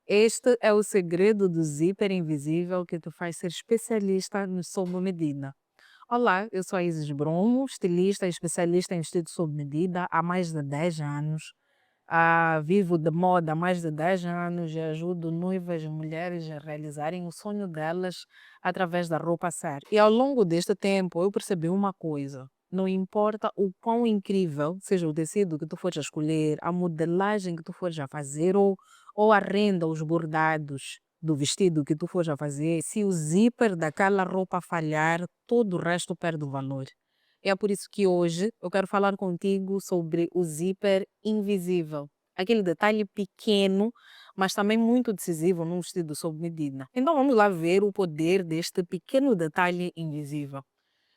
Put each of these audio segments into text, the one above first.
Este é o segredo do zíper invisível que te faz ser especialista no sob medida. Olá, eu sou a Isis Bromo, estilista e especialista em vestido sob medida há mais de 10 anos. Vivo de moda há mais de 10 anos e ajudo noivas e mulheres a realizarem o sonho delas através da roupa certa. E ao longo deste tempo eu percebi uma coisa. Não importa o quão incrível seja o tecido que tu fores a escolher, a modelagem que tu fores a fazer ou a renda, os bordados do vestido que tu fores a fazer, se o zíper daquela roupa falhar, todo o resto perde o valor. É por isso que hoje eu quero falar contigo sobre o zíper invisível. Aquele detalhe pequeno, mas também muito decisivo num vestido sob medida. Então vamos lá ver o poder deste pequeno detalhe invisível.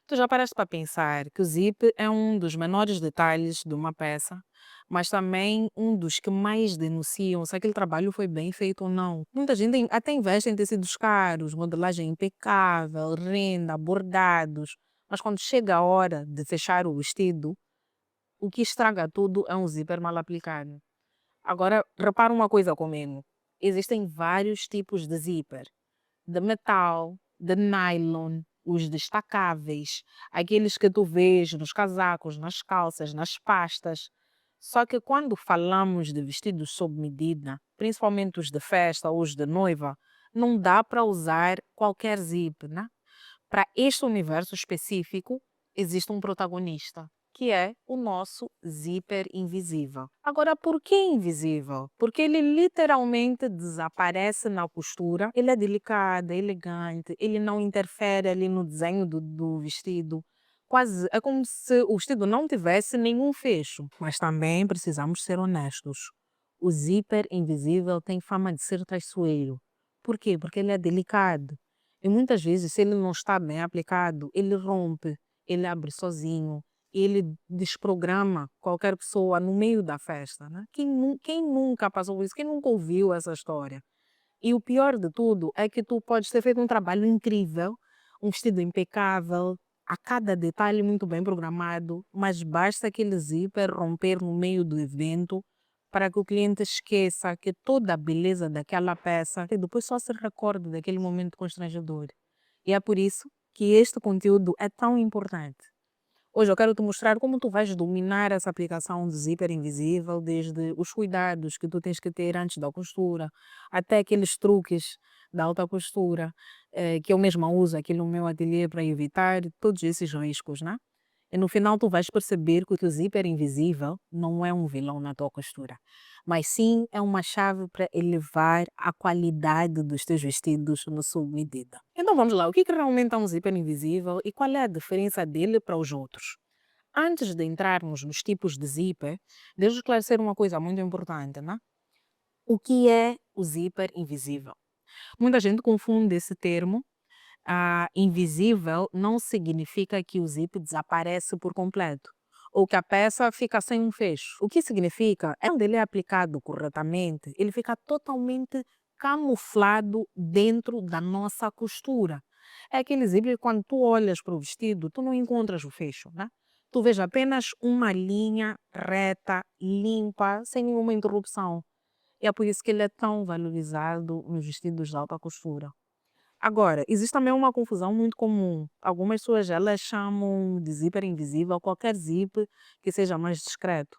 Tu já paraste para pensar que o zip é um dos menores detalhes de uma peça, mas também um dos que mais denunciam se aquele trabalho foi bem feito ou não. Muita gente até investe em tecidos caros, modelagem impecável, renda, bordados, mas quando chega a hora de fechar o vestido, o que estraga tudo é um zíper mal aplicado. Agora, repara uma coisa comigo. Existem vários tipos de zíper de metal, de nylon, os destacáveis, aqueles que tu vês nos casacos, nas calças, nas pastas. Só que quando falamos de vestidos sob medida, principalmente os de festa ou os de noiva, não dá para usar qualquer zip, né? Para este universo específico, existe um protagonista, que é o nosso zíper invisível. Agora, por que invisível? Porque ele literalmente desaparece na costura, ele é delicado, é elegante, ele não interfere ali no desenho do vestido. Quase é como se o vestido não tivesse nenhum fecho. Mas também precisamos ser honestos. O zíper invisível tem fama de ser traiçoeiro. Por quê? Porque ele é delicado. E muitas vezes, se ele não está bem aplicado, ele rompe, ele abre sozinho, ele desprograma qualquer pessoa no meio da festa, né? Quem nunca passou por isso? Quem nunca ouviu essa história? E o pior de tudo é que tu podes ter feito um trabalho incrível, um vestido impecável, a cada detalhe muito bem programado, mas basta aquele zíper romper no meio do evento para que o cliente esqueça que toda a beleza daquela peça e depois só se recorde daquele momento constrangedor. E é por isso que este conteúdo é tão importante. Hoje eu quero te mostrar como tu vais dominar essa aplicação de zíper invisível, desde os cuidados que tu tens que ter antes da costura, até aqueles truques da alta costura, que eu mesma uso aqui no meu ateliê para evitar todos esses riscos, né? E no final tu vais perceber que o zíper invisível não é um vilão na tua costura, mas sim é uma chave para elevar a qualidade dos teus vestidos no sua medida. Então vamos lá, o que realmente é um zíper invisível e qual é a diferença dele para os outros? Antes de entrarmos nos tipos de zíper, deixa eu esclarecer uma coisa muito importante, né? O que é o zíper invisível? Muita gente confunde esse termo. Invisível não significa que o zip desaparece por completo ou que a peça fica sem um fecho. O que significa é quando ele é aplicado corretamente, ele fica totalmente camuflado dentro da nossa costura. É aquele zíper que quando tu olhas para o vestido, tu não encontras o fecho, né? Tu vês apenas uma linha reta, limpa, sem nenhuma interrupção. E é por isso que ele é tão valorizado nos vestidos de alta costura. Agora, existe também uma confusão muito comum. Algumas pessoas elas chamam de zíper invisível qualquer zíper que seja mais discreto.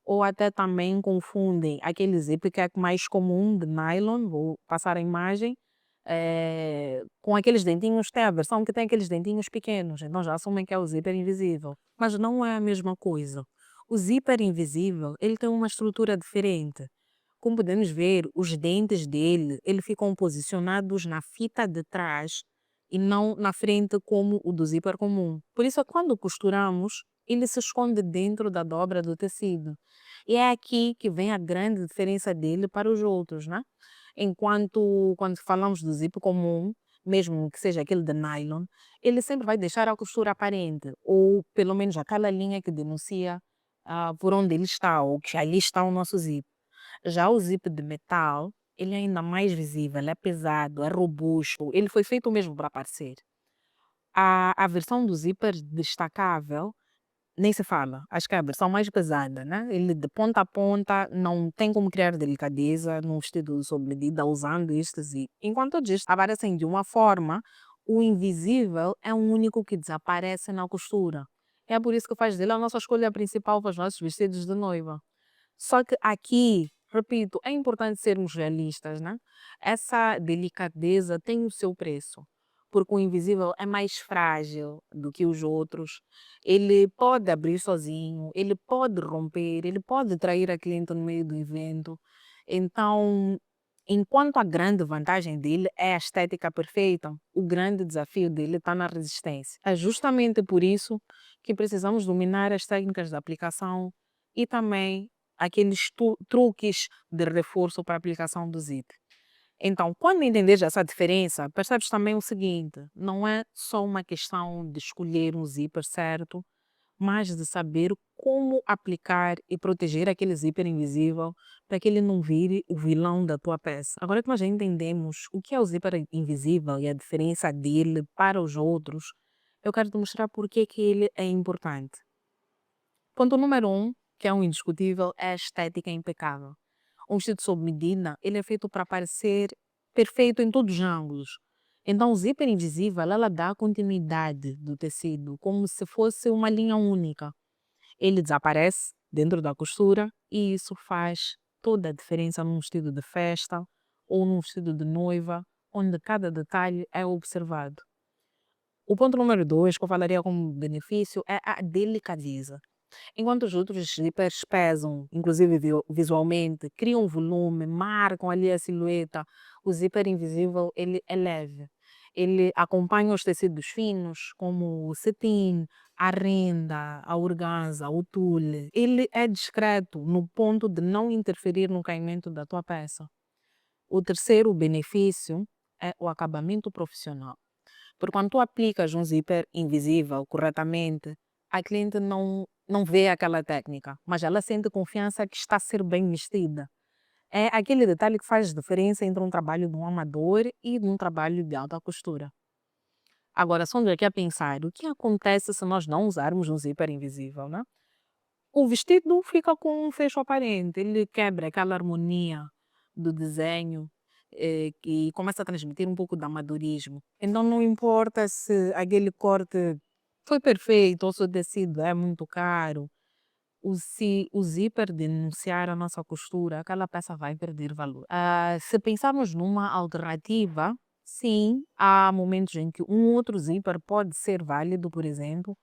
Ou até também confundem aquele zíper que é mais comum de nylon, vou passar a imagem, com aqueles dentinhos, tem a versão que tem aqueles dentinhos pequenos, então já assumem que é o zíper invisível. Mas não é a mesma coisa. O zíper invisível, ele tem uma estrutura diferente. Como podemos ver, os dentes dele, eles ficam posicionados na fita de trás e não na frente como o do zíper comum. Por isso, quando costuramos, ele se esconde dentro da dobra do tecido. E é aqui que vem a grande diferença dele para os outros, né? Enquanto quando falamos do zíper comum, mesmo que seja aquele de nylon, ele sempre vai deixar a costura aparente, ou pelo menos aquela linha que denuncia por onde ele está, ou que ali está o nosso zíper. Já o zip de metal, ele é ainda mais visível, é pesado, é robusto, ele foi feito mesmo para aparecer. A versão do zíper destacável nem se fala. Acho que é a versão mais pesada, né? Ele de ponta a ponta não tem como criar delicadeza num vestido sob medida usando este zíper. Enquanto diz, aparecem de uma forma, o invisível é o único que desaparece na costura. É por isso que faz dele a nossa escolha principal para os nossos vestidos de noiva. Só que aqui, repito, é importante sermos realistas, né? Essa delicadeza tem o seu preço, porque o invisível é mais frágil do que os outros. Ele pode abrir sozinho, ele pode romper, ele pode trair a cliente no meio do evento. Então, enquanto a grande vantagem dele é a estética perfeita, o grande desafio dele está na resistência. É justamente por isso que precisamos dominar as técnicas de aplicação e também aqueles truques de reforço para a aplicação do zíper. Então, quando entenderes essa diferença, percebes também o seguinte: não é só uma questão de escolher um zíper certo, mas de saber como aplicar e proteger aquele zíper invisível para que ele não vire o vilão da tua peça. Agora que nós já entendemos o que é o zíper invisível e a diferença dele para os outros, eu quero te mostrar porque que ele é importante. Ponto número um, que é um indiscutível, é a estética impecável. Um vestido sob medida, ele é feito para parecer perfeito em todos os ângulos. Então, o zíper invisível, ela dá continuidade do tecido, como se fosse uma linha única. Ele desaparece dentro da costura e isso faz toda a diferença num vestido de festa ou num vestido de noiva, onde cada detalhe é observado. O ponto número dois, que eu falaria como benefício, é a delicadeza. Enquanto os outros zippers pesam, inclusive visualmente, criam volume, marcam ali a silhueta, o zíper invisível ele é leve. Ele acompanha os tecidos finos, como o cetim, a renda, a organza, o tule. Ele é discreto no ponto de não interferir no caimento da tua peça. O terceiro benefício é o acabamento profissional. Porque quando tu aplicas um zíper invisível corretamente, a cliente não vê aquela técnica, mas ela sente confiança que está a ser bem vestida. É aquele detalhe que faz diferença entre um trabalho de um amador e de um trabalho de alta costura. Agora, só aqui a pensar, o que acontece se nós não usarmos um zíper invisível, né? O vestido fica com um fecho aparente, ele quebra aquela harmonia do desenho e começa a transmitir um pouco de amadorismo. Então não importa se aquele corte foi perfeito ou se o tecido é muito caro, se o zíper denunciar a nossa costura, aquela peça vai perder valor. Se pensarmos numa alternativa, sim, há momentos em que um outro zíper pode ser válido, por exemplo,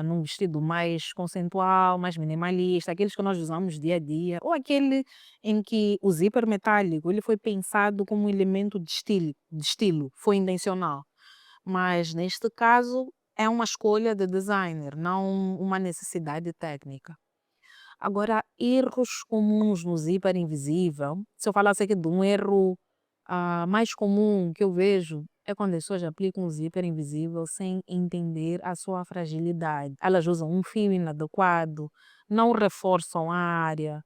num vestido mais conceitual, mais minimalista, aqueles que nós usamos dia a dia, ou aquele em que o zíper metálico ele foi pensado como um elemento de estilo, foi intencional. Mas neste caso é uma escolha de designer, não uma necessidade técnica. Agora, erros comuns no zíper invisível, se eu falasse aqui de um erro mais comum que eu vejo, é quando as pessoas aplicam um zíper invisível sem entender a sua fragilidade. Elas usam um fio inadequado, não reforçam a área,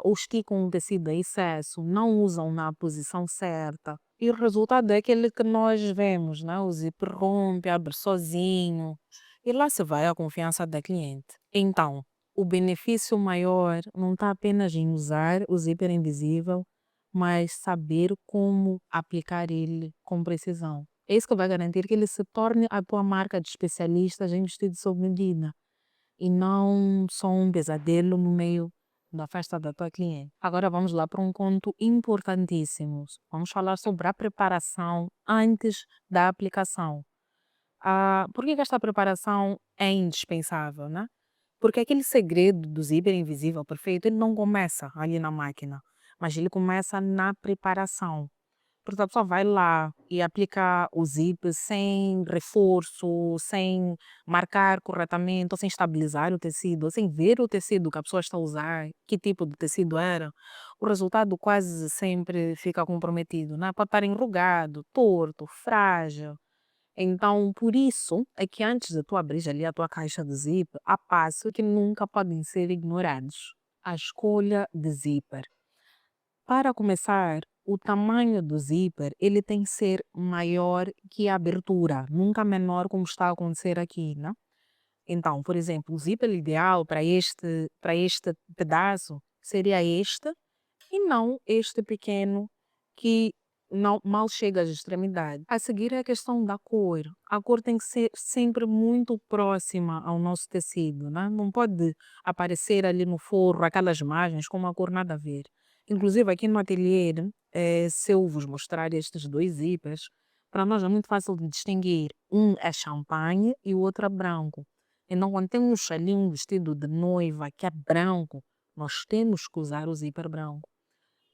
ou esticam o tecido a excesso, não usam na posição certa. E o resultado é aquele que nós vemos, né? O zíper rompe, abre sozinho. E lá se vai a confiança da cliente. Então, o benefício maior não está apenas em usar o zíper invisível, mas saber como aplicar ele com precisão. É isso que vai garantir que ele se torne a tua marca de especialistas em vestido sob medida e não só um pesadelo no meio da festa da tua cliente. Agora vamos lá para um ponto importantíssimo. Vamos falar sobre a preparação antes da aplicação. Por que esta preparação é indispensável, né? Porque aquele segredo do zíper invisível perfeito, ele não começa ali na máquina, mas ele começa na preparação. Porque a pessoa vai lá e aplica o zíper sem reforço, sem marcar corretamente, ou sem estabilizar o tecido, ou sem ver o tecido que a pessoa está a usar, que tipo de tecido era. O resultado quase sempre fica comprometido, né? Pode estar enrugado, torto, frágil. Então, por isso é que antes de tu abrir ali a tua caixa de zíper, há passos que nunca podem ser ignorados. A escolha de zíper. Para começar, o tamanho do zíper ele tem que ser maior que a abertura, nunca menor como está a acontecer aqui, né? Então, por exemplo, o zíper ideal para este pedaço seria este e não este pequeno que não, mal chega às extremidades. A seguir é a questão da cor. A cor tem que ser sempre muito próxima ao nosso tecido, né? Não pode aparecer ali no forro aquelas margens com uma cor nada a ver. Inclusive aqui no ateliê, se eu vos mostrar estes dois zíperes, para nós é muito fácil de distinguir. Um é champanhe e o outro é branco. Então, quando temos ali um vestido de noiva que é branco, nós temos que usar o zíper branco.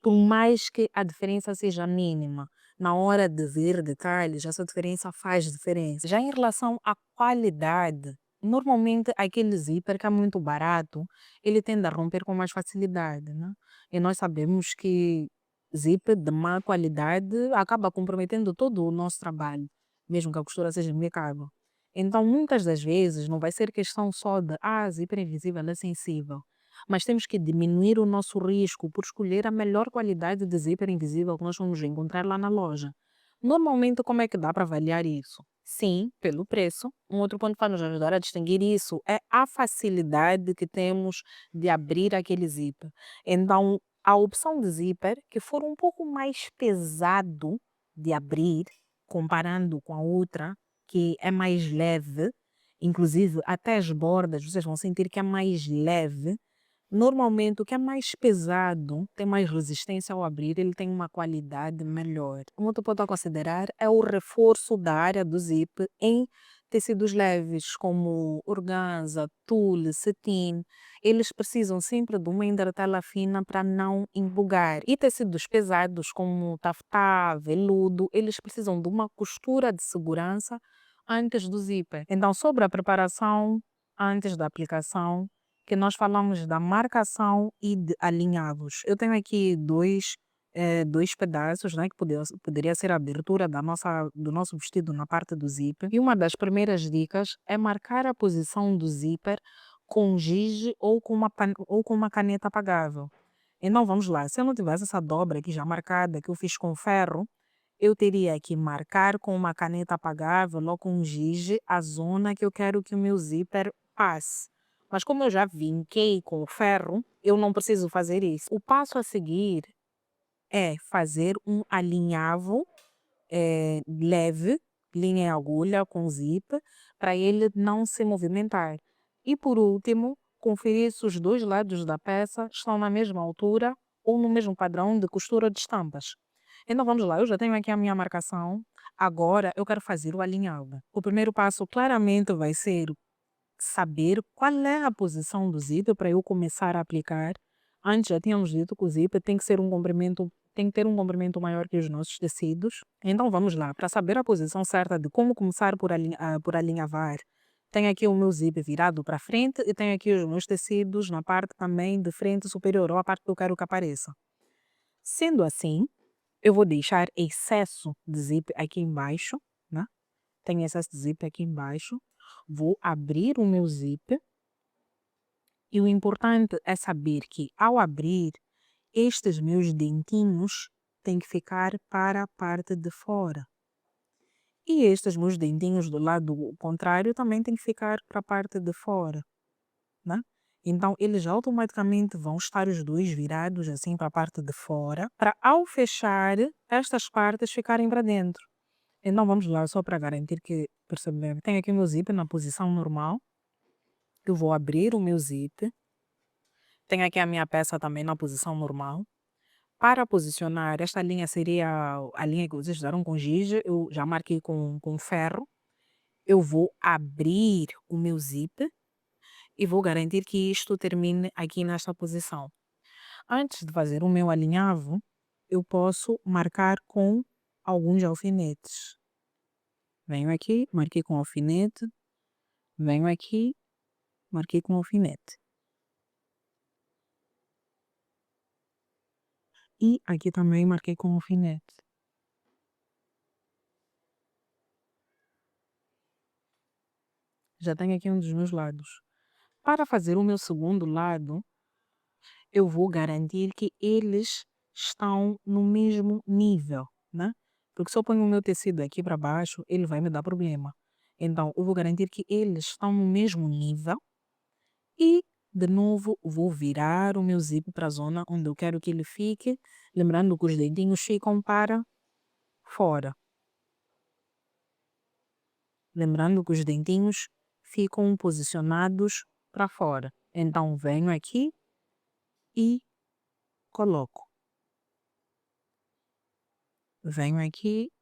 Por mais que a diferença seja mínima, na hora de ver detalhes, essa diferença faz diferença. Já em relação à qualidade, normalmente aquele zíper que é muito barato, ele tende a romper com mais facilidade, né? E nós sabemos que zíper de má qualidade acaba comprometendo todo o nosso trabalho, mesmo que a costura seja impecável. Então, muitas das vezes, não vai ser questão só de, zíper invisível é sensível, mas temos que diminuir o nosso risco por escolher a melhor qualidade de zíper invisível que nós vamos encontrar lá na loja. Normalmente, como é que dá para avaliar isso? Sim, pelo preço. Um outro ponto para nos ajudar a distinguir isso é a facilidade que temos de abrir aquele zíper. Então, a opção de zíper que for um pouco mais pesado de abrir, comparando com a outra, que é mais leve, inclusive até as bordas, vocês vão sentir que é mais leve. Normalmente, o que é mais pesado, tem mais resistência ao abrir, ele tem uma qualidade melhor. Um outro ponto a considerar é o reforço da área do zip em tecidos leves, como organza, tule, cetim. Eles precisam sempre de uma entretela fina para não embugar. E tecidos pesados, como taftá, veludo, eles precisam de uma costura de segurança antes do zíper. Então, sobre a preparação antes da aplicação, que nós falamos da marcação e de alinhavos. Eu tenho aqui dois pedaços, né, que poderia ser a abertura do nosso vestido na parte do zíper. E uma das primeiras dicas é marcar a posição do zíper com giz ou com uma caneta apagável. Então vamos lá, se eu não tivesse essa dobra aqui já marcada, que eu fiz com ferro, eu teria que marcar com uma caneta apagável ou com giz a zona que eu quero que o meu zíper passe. Mas como eu já vinquei com o ferro, eu não preciso fazer isso. O passo a seguir é fazer um alinhavo leve, linha e agulha com zip, para ele não se movimentar. E por último, conferir se os dois lados da peça estão na mesma altura ou no mesmo padrão de costura de estampas. Então vamos lá, eu já tenho aqui a minha marcação. Agora eu quero fazer o alinhavo. O primeiro passo claramente vai ser saber qual é a posição do zíper para eu começar a aplicar. Antes já tínhamos dito que o zíper tem que ter um comprimento maior que os nossos tecidos. Então vamos lá, para saber a posição certa de como começar por alinhavar. Tenho aqui o meu zíper virado para frente e tenho aqui os meus tecidos na parte também de frente superior, ou a parte que eu quero que apareça. Sendo assim, eu vou deixar excesso de zíper aqui embaixo, né? Tenho excesso de zíper aqui embaixo. Vou abrir o meu zíper e o importante é saber que ao abrir, estes meus dentinhos têm que ficar para a parte de fora. E estes meus dentinhos do lado contrário também têm que ficar para a parte de fora, né? Então, eles automaticamente vão estar os dois virados assim para a parte de fora, para ao fechar, estas partes ficarem para dentro. Então, vamos lá, só para garantir que percebemos. Tenho aqui o meu zíper na posição normal. Eu vou abrir o meu zíper. Tenho aqui a minha peça também na posição normal. Para posicionar, esta linha seria a linha que vocês usaram com giz, eu já marquei com ferro. Eu vou abrir o meu zíper e vou garantir que isto termine aqui nesta posição. Antes de fazer o meu alinhavo, eu posso marcar com alguns alfinetes. Venho aqui, marquei com alfinete. Venho aqui, marquei com alfinete. E aqui também marquei com alfinete. Já tenho aqui um dos meus lados. Para fazer o meu segundo lado, eu vou garantir que eles estão no mesmo nível, né? Porque se eu ponho o meu tecido aqui para baixo, ele vai me dar problema. Então, eu vou garantir que eles estão no mesmo nível e, de novo, vou virar o meu zip para a zona onde eu quero que ele fique, lembrando que os dedinhos ficam para fora. Lembrando que os dentinhos ficam posicionados para fora. Então, venho aqui e coloco. Venho aqui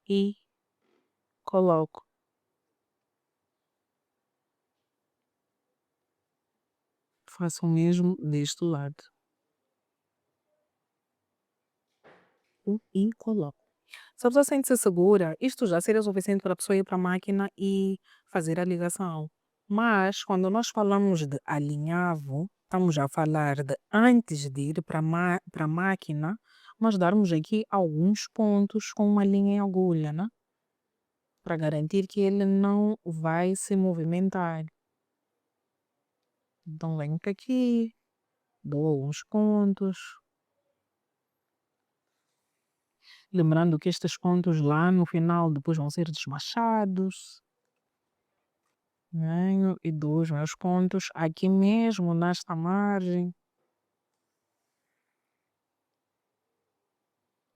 e coloco. Faço o mesmo deste lado. E coloco. Se a pessoa sente-se segura, isto já seria suficiente para a pessoa ir para a máquina e fazer a ligação. Mas, quando nós falamos de alinhavo, estamos a falar de antes de ir para a máquina, nós darmos aqui alguns pontos com uma linha e agulha, né? Para garantir que ele não vai se movimentar. Então, venho para aqui, dou alguns pontos. Lembrando que estes pontos lá no final depois vão ser desmachados. Venho e dou os meus pontos aqui mesmo nesta margem.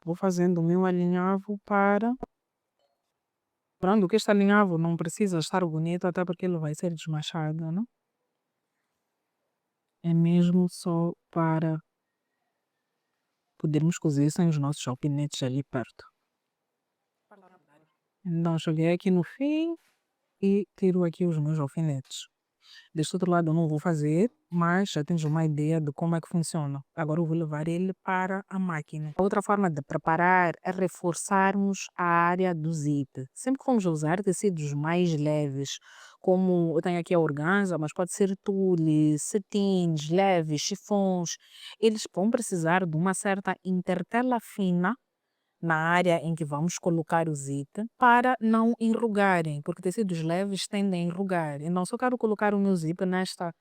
Vou fazendo o meu alinhavo para... Lembrando que este alinhavo não precisa estar bonito, até porque ele vai ser desmachado, não? É mesmo só para podermos cozer sem os nossos alfinetes ali perto. Então, cheguei aqui no fim e tiro aqui os meus alfinetes. Deste outro lado eu não vou fazer, mas já tens uma ideia de como é que funciona. Agora eu vou levar ele para a máquina. A outra forma de preparar é reforçarmos a área do zip. Sempre que vamos usar tecidos mais leves, como eu tenho aqui a organza, mas pode ser tule, cetins, leves, chifões, eles vão precisar de uma certa intertela fina na área em que vamos colocar o zip para não enrugarem, porque tecidos leves tendem a enrugar. Então, se eu quero colocar o meu zip nesta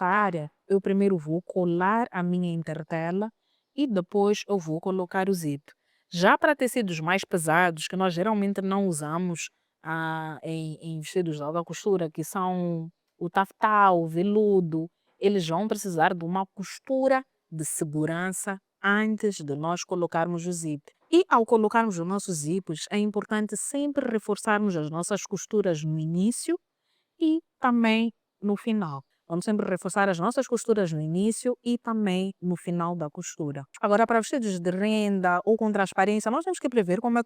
área, eu primeiro vou colar a minha intertela e depois eu vou colocar o zip. Já para tecidos mais pesados, que nós geralmente não usamos em vestidos de alta costura, que são o taftal, o veludo, eles vão precisar de uma costura de segurança antes de nós colocarmos o zip. E ao colocarmos os nossos zips, é importante sempre reforçarmos as nossas costuras no início e também no final. Vamos sempre reforçar as nossas costuras no início e também no final da costura. Agora, para vestidos de renda ou com transparência, nós temos que prever como é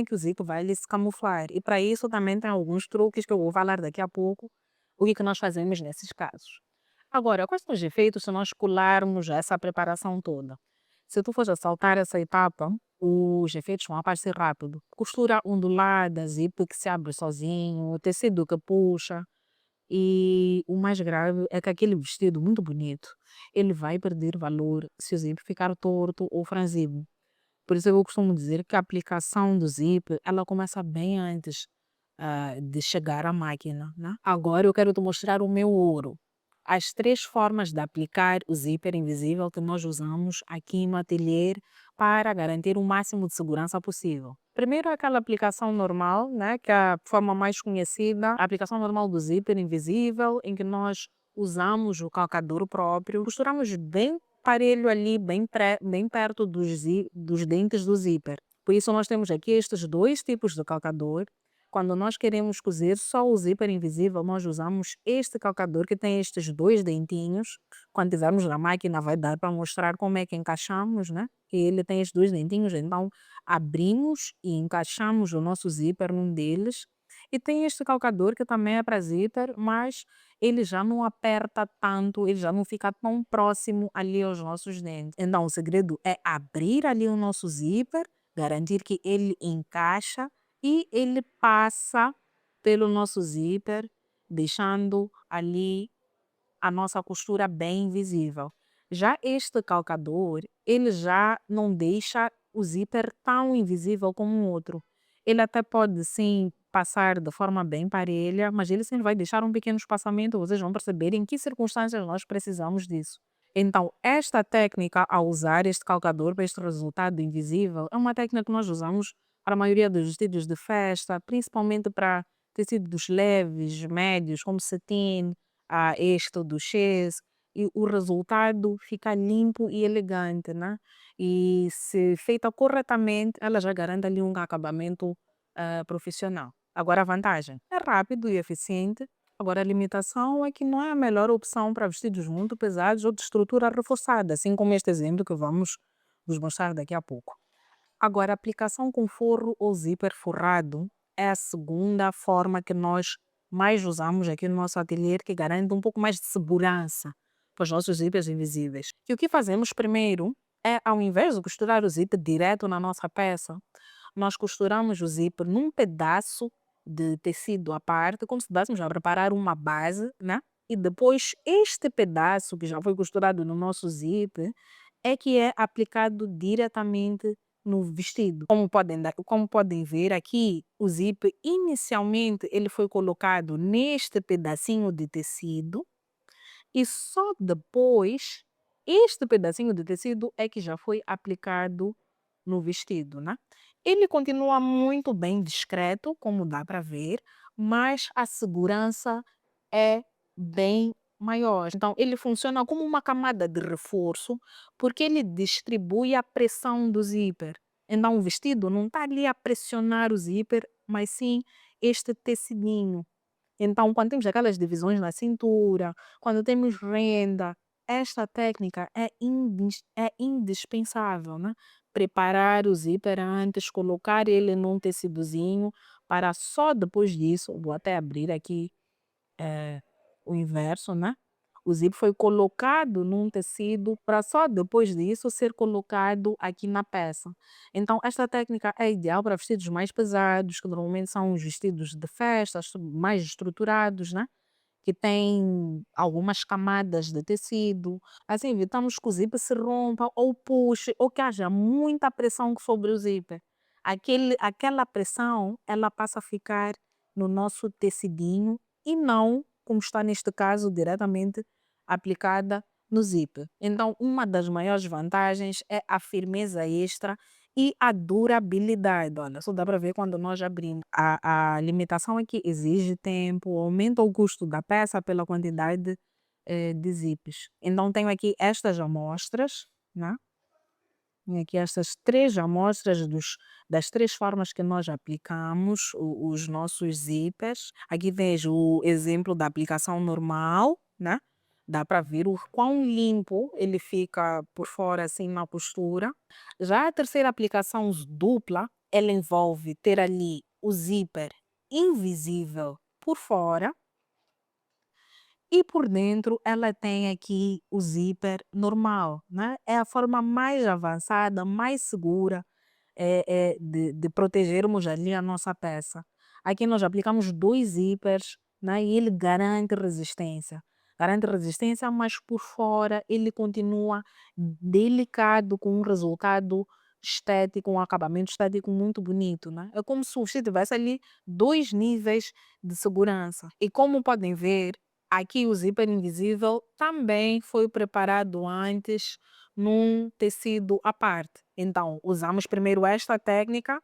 que o zip vai ali se camuflar. E para isso também tem alguns truques que eu vou falar daqui a pouco, o que nós fazemos nesses casos. Agora, quais são os efeitos se nós colarmos essa preparação toda? Se tu fores a saltar essa etapa, os efeitos vão aparecer rápido. Costura ondulada, zip que se abre sozinho, tecido que puxa. E o mais grave é que aquele vestido muito bonito, ele vai perder valor se o zip ficar torto ou franzido. Por isso eu costumo dizer que a aplicação do zip, ela começa bem antes de chegar à máquina, né? Agora eu quero te mostrar o meu ouro. As 3 formas de aplicar o zíper invisível que nós usamos aqui no ateliê para garantir o máximo de segurança possível. Primeiro é aquela aplicação normal, né, que é a forma mais conhecida, a aplicação normal do zíper invisível, em que nós usamos o calcador próprio, costuramos bem parelho ali, bem perto dos dentes do zíper. Por isso nós temos aqui estes 2 tipos de calcador. Quando nós queremos cozer só o zíper invisível, nós usamos este calcador que tem estes 2 dentinhos. Quando tivermos na máquina vai dar para mostrar como é que encaixamos, né? E ele tem estes 2 dentinhos, então abrimos e encaixamos o nosso zíper num deles. E tem este calcador que também é para zíper, mas ele já não aperta tanto, ele já não fica tão próximo ali aos nossos dentes. Então o segredo é abrir ali o nosso zíper, garantir que ele encaixa e ele passa pelo nosso zíper, deixando ali a nossa costura bem visível. Já este calcador, ele já não deixa o zíper tão invisível como o outro. Ele até pode sim passar de forma bem parelha, mas ele sempre vai deixar um pequeno espaçamento, vocês vão perceber em que circunstâncias nós precisamos disso. Então, esta técnica, ao usar este calcador para este resultado invisível, é uma técnica que nós usamos para a maioria dos vestidos de festa, principalmente para tecidos leves, médios, como cetim, este do chaise, e o resultado fica limpo e elegante, né? E se feita corretamente, ela já garante ali um acabamento profissional. Agora a vantagem é rápido e eficiente. Agora a limitação é que não é a melhor opção para vestidos muito pesados ou de estrutura reforçada, assim como este exemplo que vamos vos mostrar daqui a pouco. Agora, a aplicação com forro ou zíper forrado é a segunda forma que nós mais usamos aqui no nosso ateliê, que garante um pouco mais de segurança para os nossos zíperes invisíveis. E o que fazemos primeiro é, ao invés de costurar o zíper direto na nossa peça, nós costuramos o zíper num pedaço de tecido à parte, como se estivéssemos a preparar uma base, né? E depois este pedaço que já foi costurado no nosso zíper é que é aplicado diretamente no vestido. Como podem ver aqui, o zíper inicialmente ele foi colocado neste pedacinho de tecido e só depois este pedacinho de tecido é que já foi aplicado no vestido, né? Ele continua muito bem discreto, como dá para ver, mas a segurança é bem maior. Então, ele funciona como uma camada de reforço, porque ele distribui a pressão do zíper. Então, o vestido não está ali a pressionar o zíper, mas sim este tecidinho. Então, quando temos aquelas divisões na cintura, quando temos renda, esta técnica é indispensável, né? Preparar o zíper antes, colocar ele num tecidozinho, para só depois disso, vou até abrir aqui o inverso, né? O zíper foi colocado num tecido para só depois disso ser colocado aqui na peça. Então, esta técnica é ideal para vestidos mais pesados, que normalmente são os vestidos de festas, mais estruturados, né? Que têm algumas camadas de tecido. Assim, evitamos que o zíper se rompa ou puxe, ou que haja muita pressão sobre o zíper. Aquela pressão, ela passa a ficar no nosso tecidinho e não, como está neste caso, diretamente aplicada no zíper. Então, uma das maiores vantagens é a firmeza extra e a durabilidade. Olha, só dá para ver quando nós abrimos. A limitação é que exige tempo, aumenta o custo da peça pela quantidade de zips. Então, tenho aqui estas amostras, né? Tenho aqui estas três amostras das três formas que nós aplicamos os nossos zippers. Aqui vejo o exemplo da aplicação normal, né? Dá para ver o quão limpo ele fica por fora, assim, na postura. Já a terceira aplicação dupla, ela envolve ter ali o zíper invisível por fora e por dentro ela tem aqui o zíper normal, né? É a forma mais avançada, mais segura de protegermos ali a nossa peça. Aqui nós aplicamos dois zíperes, né? E ele garante resistência. Garante resistência, mas por fora ele continua delicado, com um resultado estético, um acabamento estético muito bonito, né? É como se você tivesse ali dois níveis de segurança. E como podem ver, aqui o zíper invisível também foi preparado antes num tecido à parte. Então, usamos primeiro esta técnica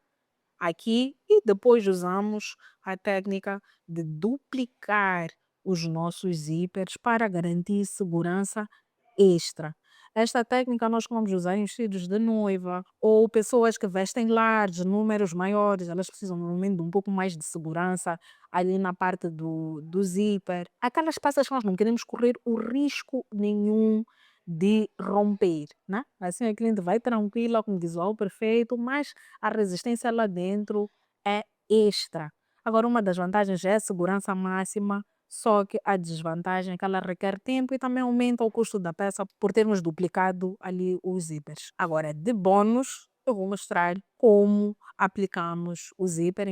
aqui e depois usamos a técnica de duplicar os nossos zíperes para garantir segurança extra. Esta técnica nós vamos usar em vestidos de noiva ou pessoas que vestem largos, números maiores, elas precisam normalmente de um pouco mais de segurança ali na parte do zíper. Aquelas peças que nós não queremos correr o risco nenhum de romper, né? Assim a cliente vai tranquila, com visual perfeito, mas a resistência lá dentro é extra. Agora, uma das vantagens é a segurança máxima, só que a desvantagem é que ela requer tempo e também aumenta o custo da peça por termos duplicado ali os zíperes. Agora, de bônus, eu vou mostrar como aplicamos o zíper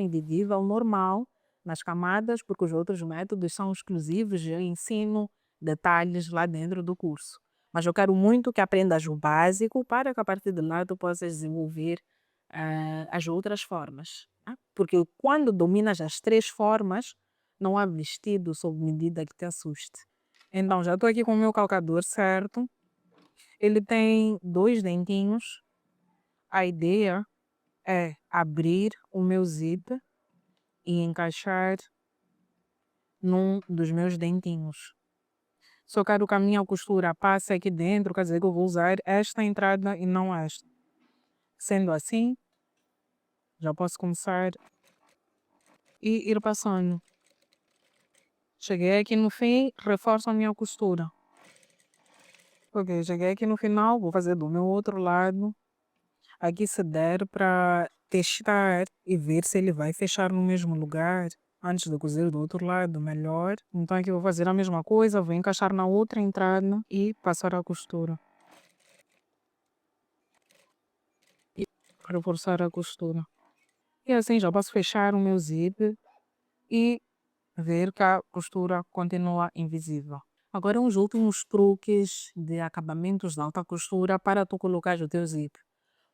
invisível normal nas camadas, porque os outros métodos são exclusivos e eu ensino detalhes lá dentro do curso. Mas eu quero muito que aprendas o básico para que a partir de lá tu possas desenvolver as outras formas, tá? Porque quando dominas as três formas, não há vestido sob medida que te assuste. Então, já estou aqui com o meu calcador, certo? Ele tem dois dentinhos. A ideia é abrir o meu zíper e encaixar num dos meus dentinhos. Só quero que a minha costura passe aqui dentro, quer dizer que eu vou usar esta entrada e não esta. Sendo assim, já posso começar e ir passando. Cheguei aqui no fim, reforço a minha costura. Ok, cheguei aqui no final, vou fazer do meu outro lado. Aqui se der para testar e ver se ele vai fechar no mesmo lugar antes de cozer do outro lado, melhor. Então aqui vou fazer a mesma coisa, vou encaixar na outra entrada e passar a costura. E reforçar a costura. E assim já posso fechar o meu zip e ver que a costura continua invisível. Agora uns últimos truques de acabamentos de alta costura para tu colocar o teu zip.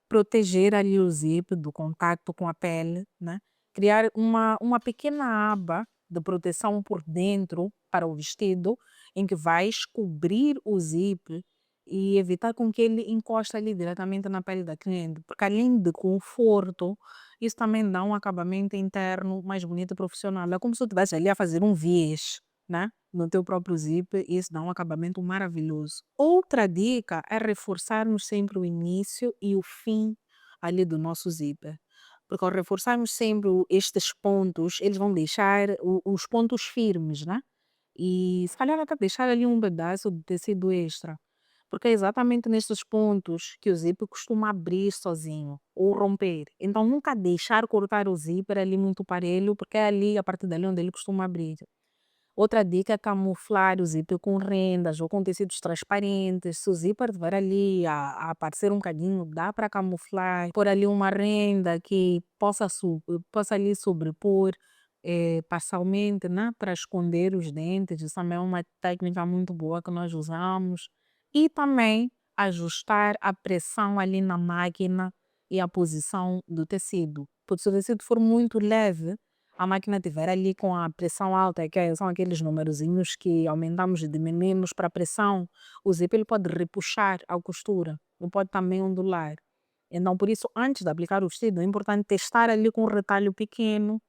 Proteger ali o zip do contato com a pele, né? Criar uma pequena aba de proteção por dentro para o vestido, em que vais cobrir o zip e evitar com que ele encoste ali diretamente na pele da cliente, porque além de conforto, isso também dá um acabamento interno mais bonito e profissional. É como se tu estivesse ali a fazer um viés, né? No teu próprio zip, e isso dá um acabamento maravilhoso. Outra dica é reforçarmos sempre o início e o fim ali do nosso zíper. Porque ao reforçarmos sempre estes pontos, eles vão deixar os pontos firmes, né? E se calhar até deixar ali um pedaço de tecido extra. Porque é exatamente nestes pontos que o zíper costuma abrir sozinho ou romper. Então nunca deixar cortar o zíper ali muito parelho, porque é ali, a partir dali onde ele costuma abrir. Outra dica é camuflar o zíper com rendas ou com tecidos transparentes. Se o zíper estiver ali a aparecer um bocadinho, dá para camuflar, pôr ali uma renda que possa ali sobrepor parcialmente, né? Para esconder os dentes. Isso também é uma técnica muito boa que nós usamos. E também ajustar a pressão ali na máquina e a posição do tecido. Porque se o tecido for muito leve, a máquina estiver ali com a pressão alta, são aqueles numerozinhos que aumentamos e diminuímos para a pressão, o zíper ele pode repuxar a costura, ou pode também ondular. Então, por isso, antes de aplicar o vestido, é importante testar ali com um retalho pequeno,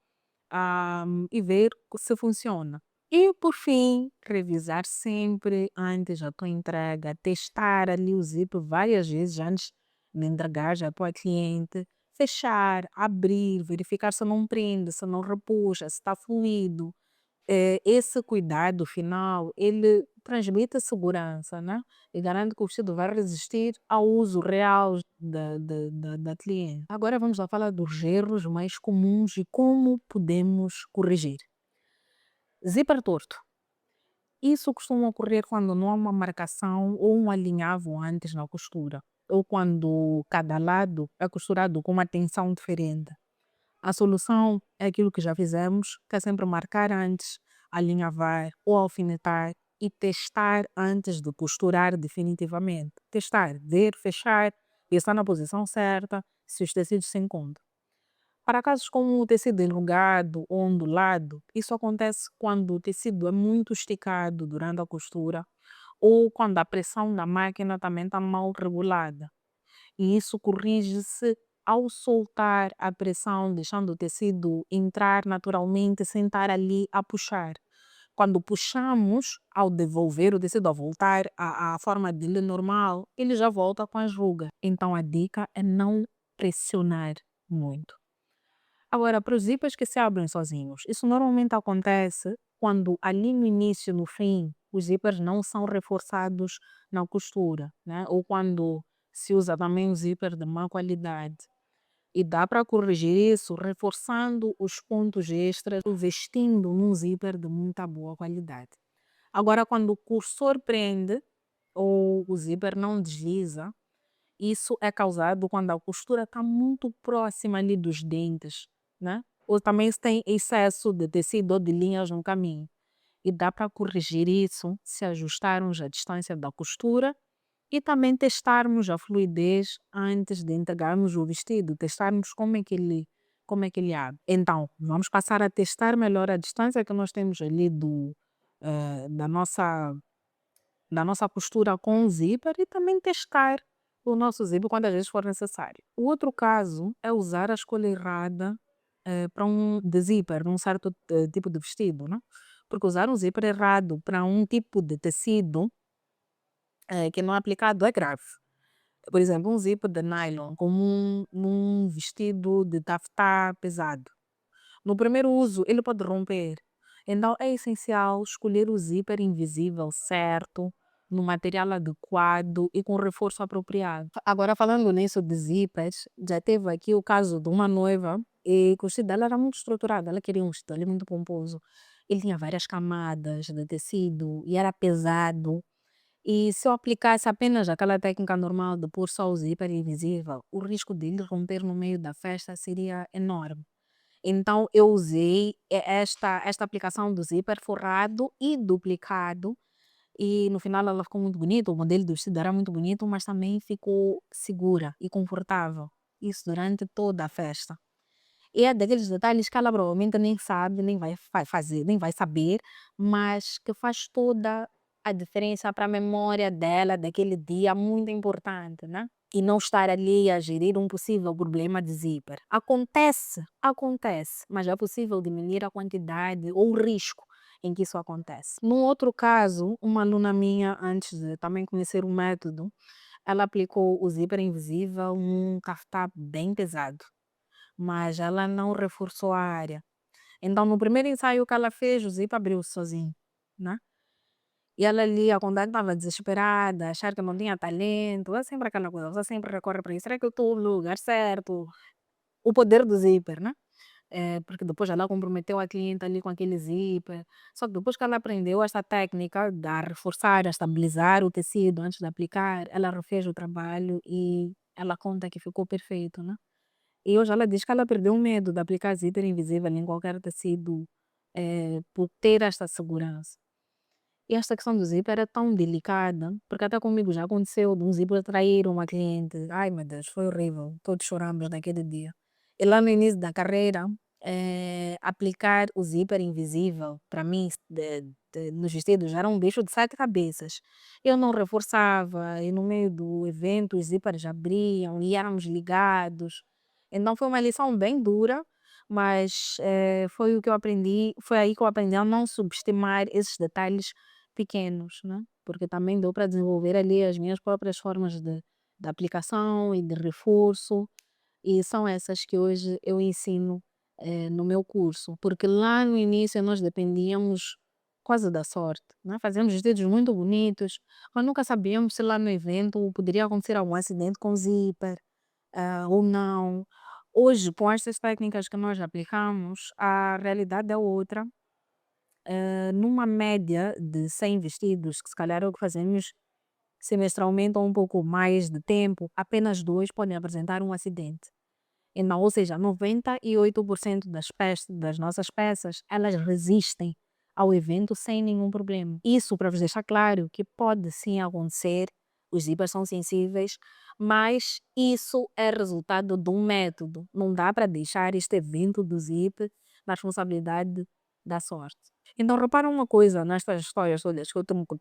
e ver se funciona. E, por fim, revisar sempre antes da tua entrega, testar ali o zíper várias vezes antes de entregar já à tua cliente, fechar, abrir, verificar se não prende, se não repuxa, se está fluido. Esse cuidado final, ele transmite segurança, né? E garante que o vestido vai resistir ao uso real da cliente. Agora vamos lá falar dos erros mais comuns e como podemos corrigir. Zíper torto. Isso costuma ocorrer quando não há uma marcação ou um alinhavo antes na costura, ou quando cada lado é costurado com uma tensão diferente. A solução é aquilo que já fizemos, que é sempre marcar antes, alinhavar ou alfinetar e testar antes de costurar definitivamente. Testar, ver, fechar, e estar na posição certa, se os tecidos se encontram. Para casos como o tecido enrugado ou ondulado, isso acontece quando o tecido é muito esticado durante a costura ou quando a pressão da máquina também está mal regulada. E isso corrige-se ao soltar a pressão, deixando o tecido entrar naturalmente sem estar ali a puxar. Quando puxamos, ao devolver o tecido, a voltar à forma dele normal, ele já volta com as rugas. Então a dica é não pressionar muito. Agora, para os zíperes que se abrem sozinhos, isso normalmente acontece quando ali no início, no fim, os zíperes não são reforçados na costura, né? Ou quando se usa também um zíper de má qualidade. E dá para corrigir isso reforçando os pontos extras, ou vestindo num zíper de muita boa qualidade. Agora, quando o cursor prende ou o zíper não desliza, isso é causado quando a costura está muito próxima ali dos dentes, né? Ou também se tem excesso de tecido ou de linhas no caminho. E dá para corrigir isso se ajustarmos a distância da costura e também testarmos a fluidez antes de entregarmos o vestido, testarmos como é que ele abre. Então, vamos passar a testar melhor a distância que nós temos ali da nossa costura com o zíper e também testar o nosso zíper quantas vezes for necessário. O outro caso é usar a escolha errada para de zíper, num certo tipo de vestido, né? Porque usar um zíper errado para um tipo de tecido que não é aplicado é grave. Por exemplo, um zíper de nylon, como num vestido de taffetá pesado. No primeiro uso, ele pode romper. Então, é essencial escolher o zíper invisível certo, no material adequado e com reforço apropriado. Agora, falando nisso de zíperes, já teve aqui o caso de uma noiva e que o vestido dela era muito estruturado. Ela queria um vestido ali muito pomposo. Ele tinha várias camadas de tecido e era pesado. E se eu aplicasse apenas aquela técnica normal de pôr só o zíper invisível, o risco de ele romper no meio da festa seria enorme. Então eu usei esta aplicação do zíper forrado e duplicado e no final ela ficou muito bonita, o modelo do vestido era muito bonito, mas também ficou segura e confortável. Isso durante toda a festa. E é daqueles detalhes que ela provavelmente nem sabe, nem vai fazer, nem vai saber, mas que faz toda a diferença para a memória dela daquele dia, muito importante, né? E não estar ali a gerir um possível problema de zíper. Acontece, mas é possível diminuir a quantidade ou o risco em que isso acontece. Num outro caso, uma aluna minha, antes de também conhecer o método, ela aplicou o zíper invisível num cafetá bem pesado, mas ela não reforçou a área. Então, no primeiro ensaio que ela fez, o zíper abriu-se sozinho, né? E ela ali, a contagem estava desesperada, achar que não tinha talento, é sempre aquela coisa, você sempre recorre para isso. Será que eu estou no lugar certo? O poder do zíper, né? Porque depois ela comprometeu a cliente ali com aquele zíper. Só que depois que ela aprendeu esta técnica de a reforçar, a estabilizar o tecido antes de aplicar, ela refez o trabalho e ela conta que ficou perfeito, né? E hoje ela diz que ela perdeu o medo de aplicar zíper invisível em qualquer tecido, por ter esta segurança. E esta questão do zíper é tão delicada, porque até comigo já aconteceu de um zíper trair uma cliente. Ai meu Deus, foi horrível. Todos choramos naquele dia. E lá no início da carreira, aplicar o zíper invisível, para mim, nos vestidos, era um bicho de sete cabeças. Eu não reforçava, e no meio do evento os zíperes abriam e éramos ligados. Então foi uma lição bem dura, mas foi o que eu aprendi, foi aí que eu aprendi a não subestimar esses detalhes pequenos, né? Porque também deu para desenvolver ali as minhas próprias formas de aplicação e de reforço, e são essas que hoje eu ensino no meu curso, porque lá no início nós dependíamos quase da sorte, né? Fazíamos vestidos muito bonitos, mas nunca sabíamos se lá no evento poderia acontecer algum acidente com zíper, ou não. Hoje, com estas técnicas que nós aplicamos, a realidade é outra. Numa média de 100 vestidos, que se calhar é o que fazemos semestralmente ou um pouco mais de tempo, apenas 2 podem apresentar um acidente. Então, ou seja, 98% das nossas peças, elas resistem ao evento sem nenhum problema. Isso para vos deixar claro que pode sim acontecer, os zíperes são sensíveis, mas isso é resultado de um método. Não dá para deixar este evento do zíper na responsabilidade da sorte. Então, repara uma coisa nestas histórias todas que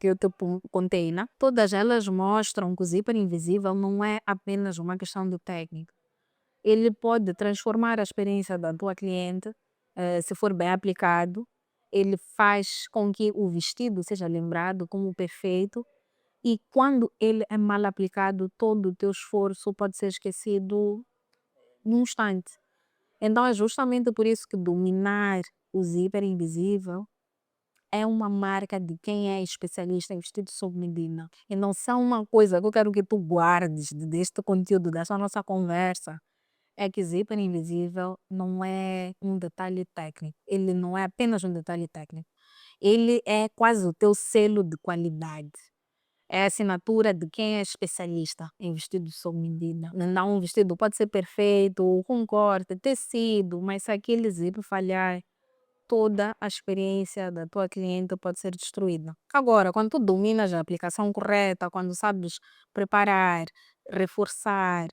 eu te contei, né? Todas elas mostram que o zíper invisível não é apenas uma questão de técnica. Ele pode transformar a experiência da tua cliente, se for bem aplicado. Ele faz com que o vestido seja lembrado como perfeito, e quando ele é mal aplicado, todo o teu esforço pode ser esquecido num instante. Então é justamente por isso que dominar o zíper invisível é uma marca de quem é especialista em vestido sob medida. E não só uma coisa que eu quero que tu guardes deste conteúdo, dessa nossa conversa, é que zíper invisível não é um detalhe técnico. Ele não é apenas um detalhe técnico. Ele é quase o teu selo de qualidade. É a assinatura de quem é especialista em vestido sob medida. Não, um vestido pode ser perfeito, com corte, tecido, mas se aquele zíper falhar, toda a experiência da tua cliente pode ser destruída. Agora, quando tu dominas a aplicação correta, quando sabes preparar, reforçar,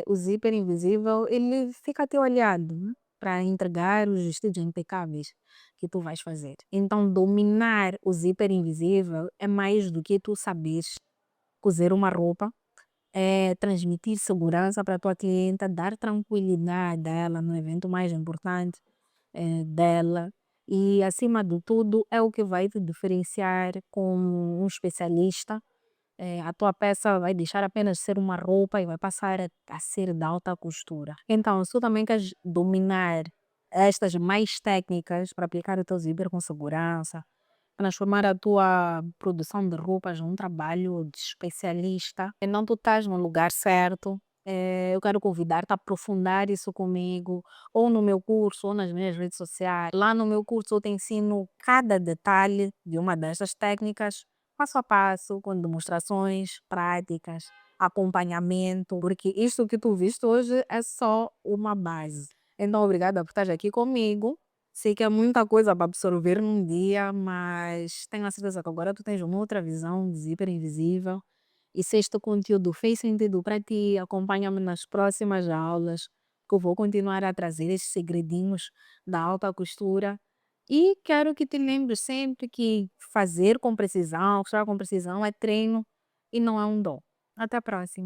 o zíper invisível, ele fica a teu aliado, né? Para entregar os vestidos impecáveis que tu vais fazer. Então, dominar o zíper invisível é mais do que tu saberes cozer uma roupa, é transmitir segurança para a tua clienta, dar tranquilidade a ela no evento mais importante, dela. E, acima de tudo, é o que vai te diferenciar como um especialista. A tua peça vai deixar apenas de ser uma roupa e vai passar a ser de alta costura. Então, se tu também queres dominar estas mais técnicas para aplicar o teu zíper com segurança, transformar a tua produção de roupas num trabalho de especialista, então tu estás no lugar certo. Eu quero convidar-te a aprofundar isso comigo, ou no meu curso, ou nas minhas redes sociais. Lá no meu curso eu te ensino cada detalhe de uma destas técnicas, passo a passo, com demonstrações práticas, acompanhamento, porque isto que tu viste hoje é só uma base. Então, obrigada por estar aqui comigo. Sei que é muita coisa para absorver num dia, mas tenho a certeza que agora tu tens uma outra visão de Zíper Invisível. E se este conteúdo fez sentido para ti, acompanha-me nas próximas aulas, que eu vou continuar a trazer esses segredinhos da alta costura. E quero que te lembre sempre que fazer com precisão, costurar com precisão é treino e não é um dom. Até a próxima.